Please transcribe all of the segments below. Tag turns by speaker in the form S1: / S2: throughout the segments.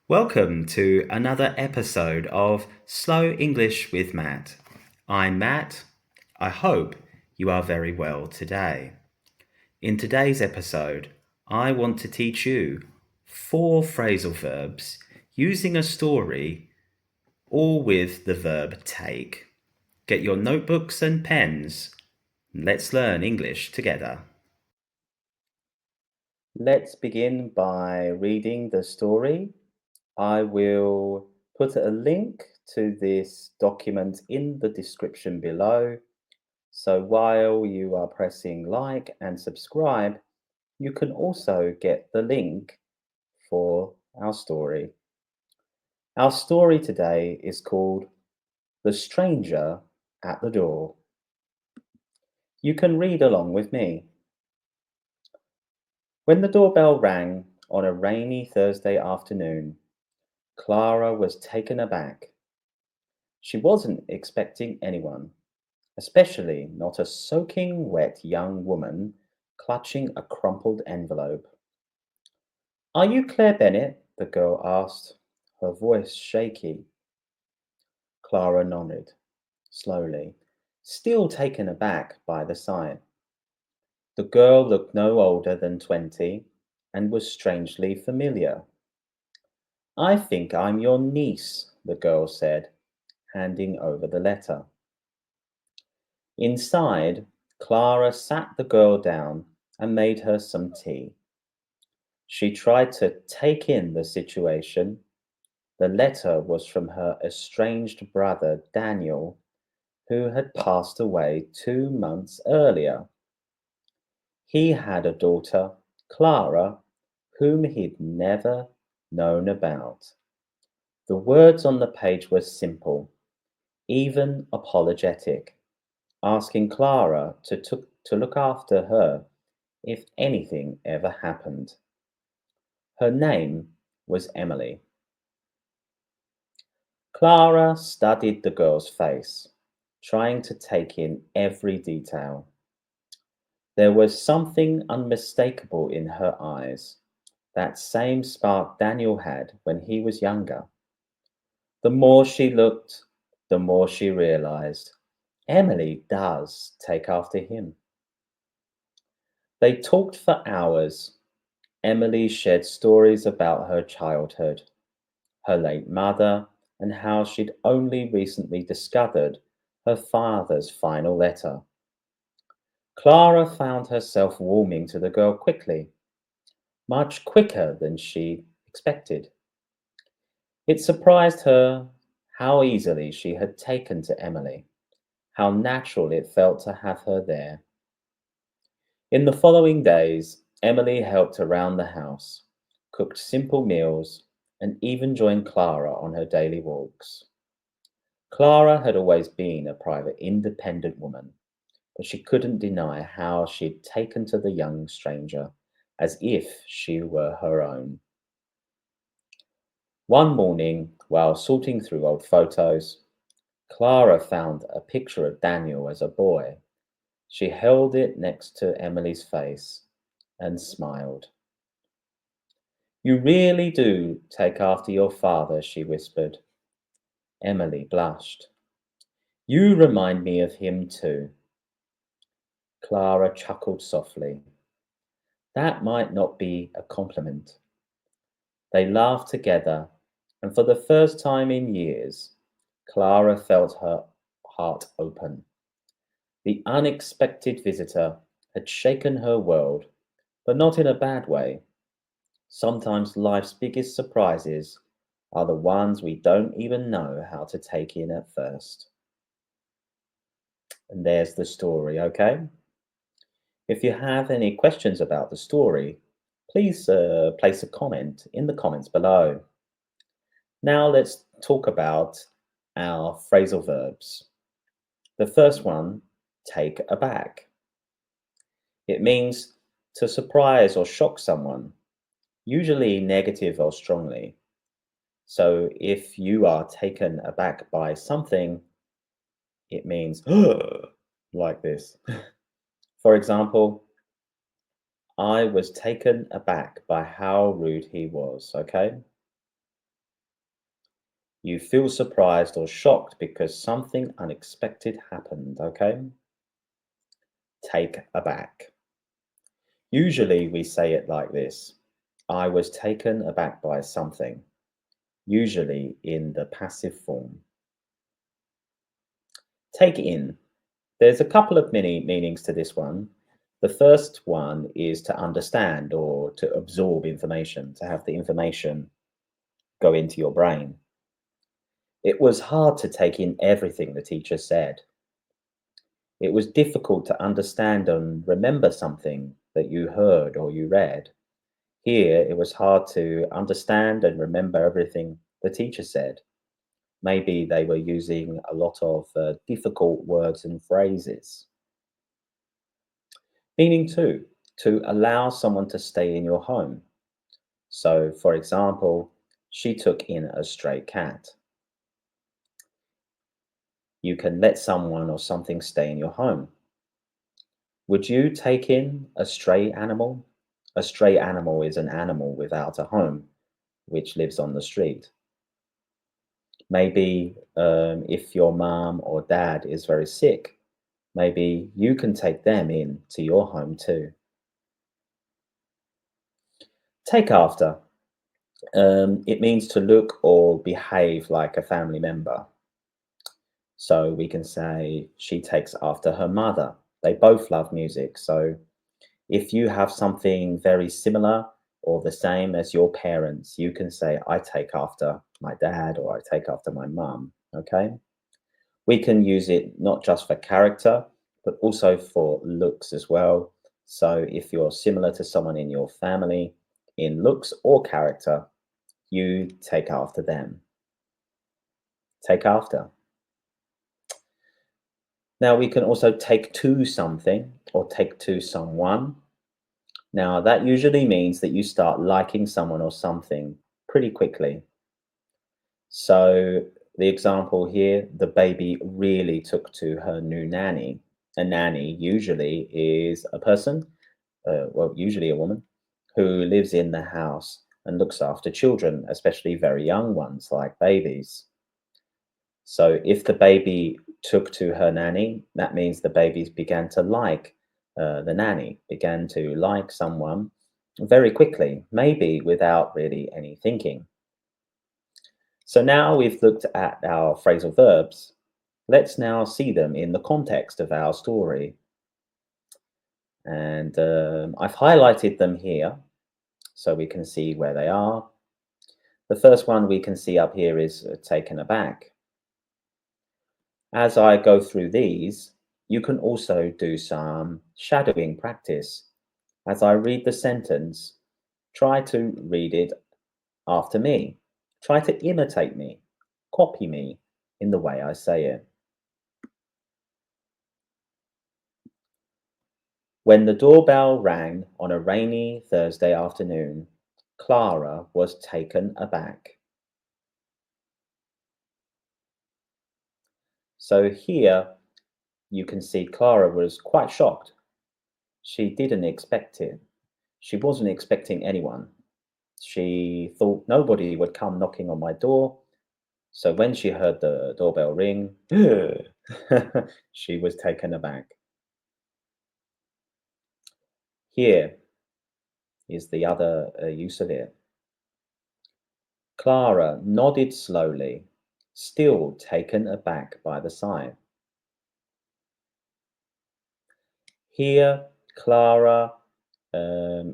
S1: Welcome to another episode of Slow English with Matt. I'm Matt. I hope you are very well today. In today's episode, I want to teach you 4 phrasal verbs using a story, all with the verb take. Get your notebooks and pens. Let's learn English together. Let's begin by reading the story. I will put a link to this document in the description below. So while you are pressing like and subscribe, you can also get the link for our story. Our story today is called The Stranger at the Door. You can read along with me. When the doorbell rang on a rainy Thursday afternoon, Clara was taken aback. She wasn't expecting anyone, especially not a soaking wet young woman clutching a crumpled envelope. Are you Claire Bennett? The girl asked, her voice shaky. Clara nodded, slowly, still taken aback by the sight. The girl looked no older than 20 and was strangely familiar. I think I'm your niece, the girl said, handing over the letter. Inside, Clara sat the girl down and made her some tea. She tried to take in the situation. The letter was from her estranged brother, Daniel, who had passed away 2 months earlier. He had a daughter, Clara, whom he'd never known about. The words on the page were simple, even apologetic, asking Clara to look after her if anything ever happened. Her name was Emily. Clara studied the girl's face, trying to take in every detail. There was something unmistakable in her eyes, that same spark Daniel had when he was younger. The more she looked, the more she realized Emily does take after him. They talked for hours. Emily shared stories about her childhood, her late mother, and how she'd only recently discovered her father's final letter. Clara found herself warming to the girl quickly, much quicker than she expected. It surprised her how easily she had taken to Emily, how natural it felt to have her there. In the following days, Emily helped around the house, cooked simple meals, and even joined Clara on her daily walks. Clara had always been a private, independent woman, but she couldn't deny how she'd taken to the young stranger as if she were her own. One morning, while sorting through old photos, Clara found a picture of Daniel as a boy. She held it next to Emily's face and smiled. You really do take after your father, she whispered. Emily blushed. You remind me of him too. Clara chuckled softly. That might not be a compliment. They laughed together, and for the first time in years, Clara felt her heart open. The unexpected visitor had shaken her world, but not in a bad way. Sometimes life's biggest surprises are the ones we don't even know how to take in at first. And there's the story, okay? If you have any questions about the story, please place a comment in the comments below. Now let's talk about our phrasal verbs. The first one, take aback. It means to surprise or shock someone, usually negative or strongly. So if you are taken aback by something, it means like this. For example, I was taken aback by how rude he was, okay? You feel surprised or shocked because something unexpected happened, okay? Take aback. Usually we say it like this: I was taken aback by something, usually in the passive form. Take in. There's a couple of mini meanings to this one. The first one is to understand or to absorb information, to have the information go into your brain. It was hard to take in everything the teacher said. It was difficult to understand and remember something that you heard or you read. Here, it was hard to understand and remember everything the teacher said. Maybe they were using a lot of difficult words and phrases. Meaning two, to allow someone to stay in your home. So, for example, she took in a stray cat. You can let someone or something stay in your home. Would you take in a stray animal? A stray animal is an animal without a home, which lives on the street. Maybe if your mom or dad is very sick, maybe you can take them in to your home too. Take after. It means to look or behave like a family member. So we can say she takes after her mother. They both love music. So if you have something very similar or the same as your parents, you can say, I take after my dad or I take after my mum. Okay. We can use it not just for character, but also for looks as well. So if you're similar to someone in your family in looks or character, you take after them. Take after. Now we can also take to something or take to someone. Now that usually means that you start liking someone or something pretty quickly. So the example here, the baby really took to her new nanny. A nanny usually is a person, usually a woman, who lives in the house and looks after children, especially very young ones like babies. So if the baby took to her nanny, that means the babies began to like the nanny, began to like someone very quickly, maybe without really any thinking. So now we've looked at our phrasal verbs. Let's now see them in the context of our story. And I've highlighted them here so we can see where they are. The first one we can see up here is taken aback. As I go through these, you can also do some shadowing practice. As I read the sentence, try to read it after me. Try to imitate me, copy me in the way I say it. When the doorbell rang on a rainy Thursday afternoon, Clara was taken aback. So here you can see Clara was quite shocked. She didn't expect it. She wasn't expecting anyone. She thought nobody would come knocking on my door. So when she heard the doorbell ring, she was taken aback. Here is the other use of it. Clara nodded slowly, still taken aback by the sight. Here, Clara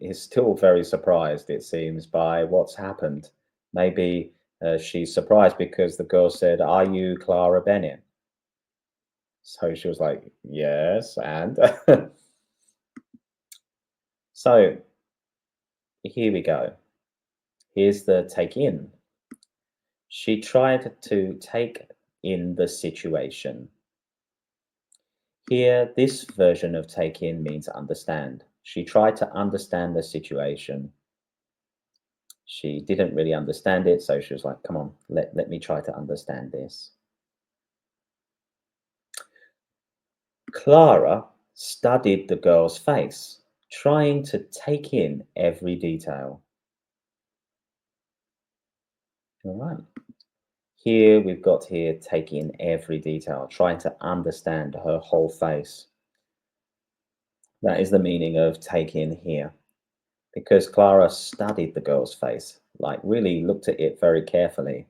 S1: is still very surprised, it seems, by what's happened. Maybe she's surprised because the girl said, Are you Clara Bennett? So she was like, Yes, and? So here we go. Here's the take in. She tried to take in the situation. Here, this version of take in means understand. She tried to understand the situation. She didn't really understand it, so she was like, come on, let me try to understand this. Clara studied the girl's face, trying to take in every detail. All right. Here we've got here take in every detail, trying to understand her whole face. That is the meaning of take in here. Because Clara studied the girl's face, like really looked at it very carefully.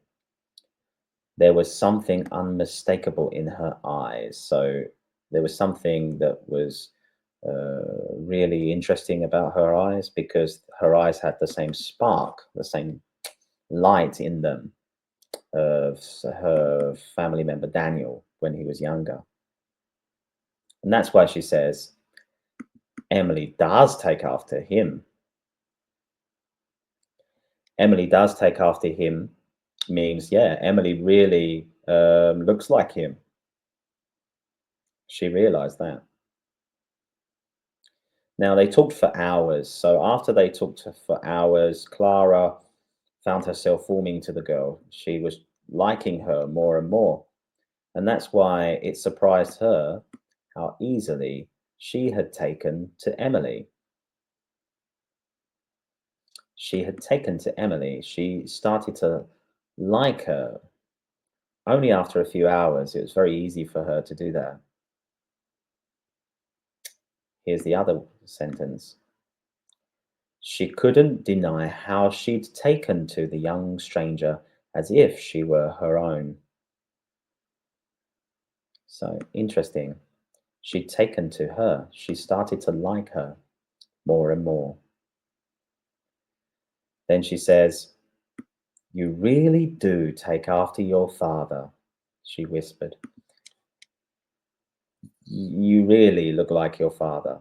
S1: There was something unmistakable in her eyes. So there was something that was really interesting about her eyes, because her eyes had the same spark, the same light in them of her family member Daniel when he was younger. And that's why she says, Emily does take after him. Emily does take after him means, yeah, Emily really looks like him. She realized that. Now, they talked for hours. So after they talked for hours, Clara found herself warming to the girl. She was liking her more and more. And that's why it surprised her how easily she had taken to Emily. She had taken to Emily. She started to like her. Only after a few hours, it was very easy for her to do that. Here's the other sentence. She couldn't deny how she'd taken to the young stranger as if she were her own. So interesting. She'd taken to her. She started to like her more and more. Then she says, "You really do take after your father," she whispered. "You really look like your father."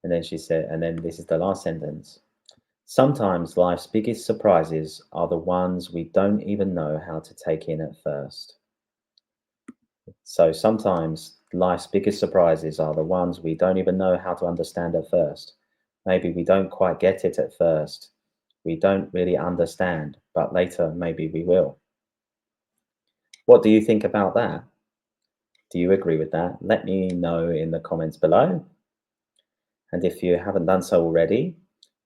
S1: And then she said, and then this is the last sentence. "Sometimes life's biggest surprises are the ones we don't even know how to take in at first." So sometimes life's biggest surprises are the ones we don't even know how to understand at first. Maybe we don't quite get it at first. We don't really understand, but later maybe we will. What do you think about that? Do you agree with that? Let me know in the comments below. And if you haven't done so already,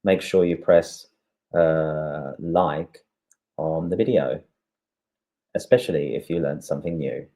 S1: make sure you press like on the video, especially if you learned something new.